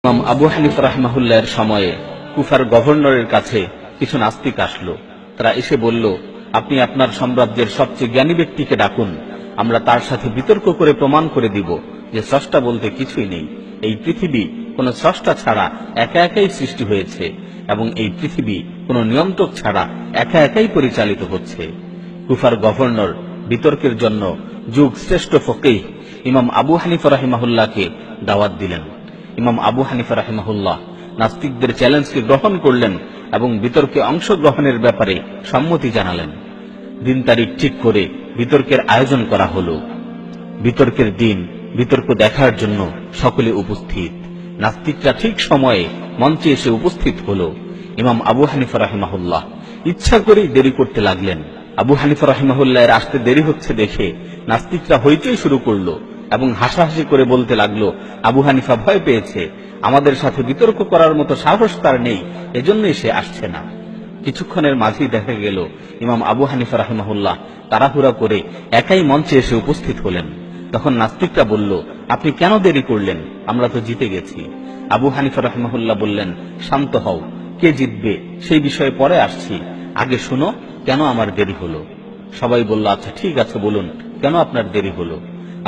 ইমাম আবু হানিফা রাহিমাহুল্লাহর সময়ে কুফার গভর্নরের কাছে কিছু নাস্তিক আসলো। তারা এসে বলল, আপনি আপনার সাম্রাজ্যের সবচেয়ে জ্ঞানী ব্যক্তিকে ডাকুন, আমরা তার সাথে বিতর্ক করে প্রমাণ করে দিব যে স্রষ্টা বলতে কিছুই নেই। এই পৃথিবী কোন স্রষ্টা ছাড়া একা একাই সৃষ্টি হয়েছে এবং এই পৃথিবী কোন নিয়ন্ত্রক ছাড়া একা একাই পরিচালিত হচ্ছে। কুফার গভর্নর বিতর্কের জন্য যুগ শ্রেষ্ঠ ফকিহ ইমাম আবু হানিফা রাহিমাহুল্লাহকে দাওয়াত দিলেন। ইমাম আবু হানিফা রাহিমাহুল্লাহ নাস্তিকদের চ্যালেঞ্জকে গ্রহণ করলেন এবং বিতর্কে অংশগ্রহণের ব্যাপারে সম্মতি জানালেন। দিন তারিখ ঠিক করে বিতর্কের আয়োজন করা হলো। বিতর্কের দিন বিতর্ক দেখার জন্য সকলে উপস্থিত। নাস্তিকরা ঠিক সময়ে মঞ্চে এসে উপস্থিত হলো। ইমাম আবু হানিফা রাহিমাহুল্লাহ ইচ্ছা করেই দেরি করতে লাগলেন। আবু হানিফা রাহিমাহুল্লাহর আসতে দেরি হচ্ছে দেখে নাস্তিকরা হইচই শুরু করলো এবং হাসাহাসি করে বলতে লাগলো, আবু হানিফা ভয় পেয়েছে, আমাদের সাথে বিতর্ক করার মতো সাহস তার নেই, এজন্যই সে আসছে না। কিছুক্ষণের মাঝেই দেখা গেল ইমাম আবু হানিফা রাহিমাহুল্লাহ তাড়াহুড়া করে একাই মঞ্চে এসে উপস্থিত হলেন। তখন নাস্তিকরা বলল, আপনি কেন দেরি করলেন, আমরা তো জিতে গেছি। আবু হানিফা রাহিমাহুল্লাহ বললেন, শান্ত হও, কে জিতবে সেই বিষয়ে পরে আসছি, আগে শুনো কেন আমার দেরি হলো। সবাই বলল, আচ্ছা ঠিক আছে, বলুন কেন আপনার দেরি হলো।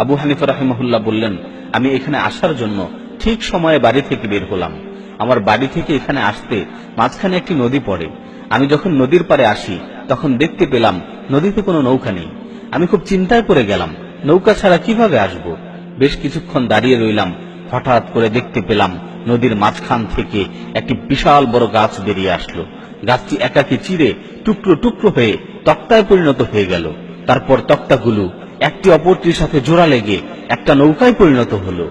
আবু হানিফা রাহিমাহুল্লাহ বললেন, আমি এখানে আসার জন্য ঠিক সময়ে বাড়ি থেকে বের হলাম। আমার বাড়ি থেকে এখানে আসতে মাঝখানে একটি নদী পড়ে। আমি যখন নদীর পাড়ে আসি তখন দেখতে পেলাম নদীতে কোনো নৌকা নেই। আমি খুব চিন্তায় পড়ে গেলাম, নৌকা ছাড়া কিভাবে আসব। বেশ কিছুক্ষণ দাঁড়িয়ে রইলাম। হঠাৎ করে দেখতে পেলাম নদীর মাঝখান থেকে একটি বিশাল বড় গাছ বেরিয়ে আসলো। গাছটি একাকী চিরে টুকরো টুকরো হয়ে তক্তায় পরিণত হয়ে গেল। তারপর তক্তাগুলো একটি অপরটির সাথে জোড়া লেগে একটা নৌকায় পরিণত হলো।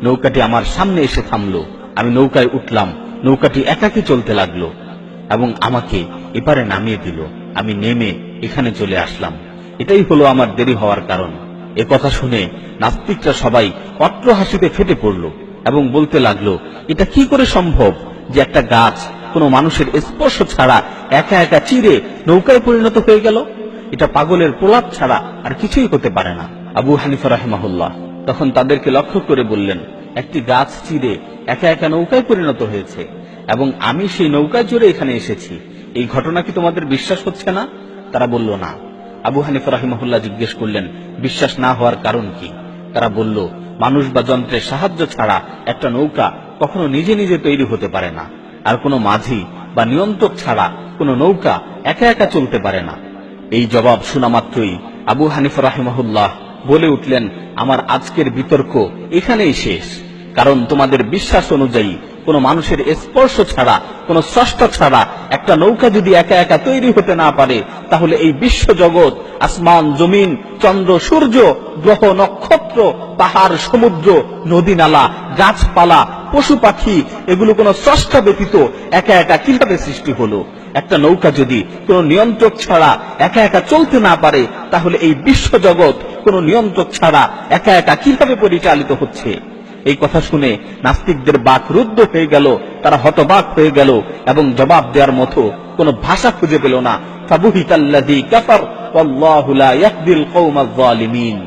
নৌকাটি আমার সামনে এসে থামলো। আমি নৌকায় উঠলাম। নৌকাটি একাকী চলতে লাগলো এবং আমাকে এপারে নামিয়ে দিল। আমি নেমে এখানে চলে আসলাম। এটাই হলো আমার দেরি হওয়ার কারণ। এ কথা শুনে নাস্তিকরা সবাই অট্ট হাসিতে ফেটে পড়ল এবং বলতে লাগলো, এটা কি করে সম্ভব যে একটা গাছ কোনো মানুষের স্পর্শ ছাড়া একা একা চিরে নৌকায় পরিণত হয়ে গেল? এটা পাগলের প্রলাপ ছাড়া আর কিছুই হতে পারে না। আবু হানিফা রাহিমাহুল্লাহ তখন তাদেরকে লক্ষ্য করে বললেন, একটি গাছ চিরে একা একা নৌকায় পরিণত হয়েছে এবং আমি সেই নৌকায় চড়ে এখানে এসেছি, এই ঘটনা কি তোমাদের বিশ্বাস হচ্ছে না? তারা বলল না। আবু হানিফা রাহিমাহুল্লাহ জিজ্ঞেস করলেন, বিশ্বাস না হওয়ার কারণ কি? তারা বলল, মানুষ বা যন্ত্রের সাহায্য ছাড়া একটা নৌকা কখনো নিজে নিজে তৈরি হতে পারে না, আর কোনো মাঝি বা নিয়ন্ত্রক ছাড়া কোনো নৌকা একা একা চলতে পারে না। এই জবাব শোনা মাত্রই আবু হানিফা রাহিমাহুল্লাহ বলে উঠলেন, আমার আজকের বিতর্ক এখানেই শেষ। কারণ তোমাদের বিশ্বাস অনুযায়ী কোন মানুষের স্পর্শ ছাড়া, কোন স্রষ্টা ছাড়া একটা নৌকা যদি একা একা তৈরি হতে না পারে, তাহলে এই বিশ্ব জগৎ, আসমান জমিন, চন্দ্র সূর্য, গ্রহ নক্ষত্র, পাহাড় সমুদ্র, নদী নালা, গাছপালা, পশু পাখি, এগুলো কোন স্রষ্টা ব্যতীত একা একা কিভাবে সৃষ্টি হলো? একটা নৌকা যদি কোন নিয়ন্ত্রক ছাড়া একা একা চলতে না পারে, তাহলে এই বিশ্ব জগৎ কোন নিয়ন্ত্রক ছাড়া একা একা কিভাবে পরিচালিত হচ্ছে? এই কথা শুনে নাস্তিকদের বাক রুদ্ধ হয়ে গেল। তারা হতবাক হয়ে গেল এবং জবাব দেওয়ার মতো কোন ভাষা খুঁজে পেল না। ফাবুহিতাল্লাযী কাফার ওয়াল্লাহু লা ইয়াহদিল কওমায যালিমিন।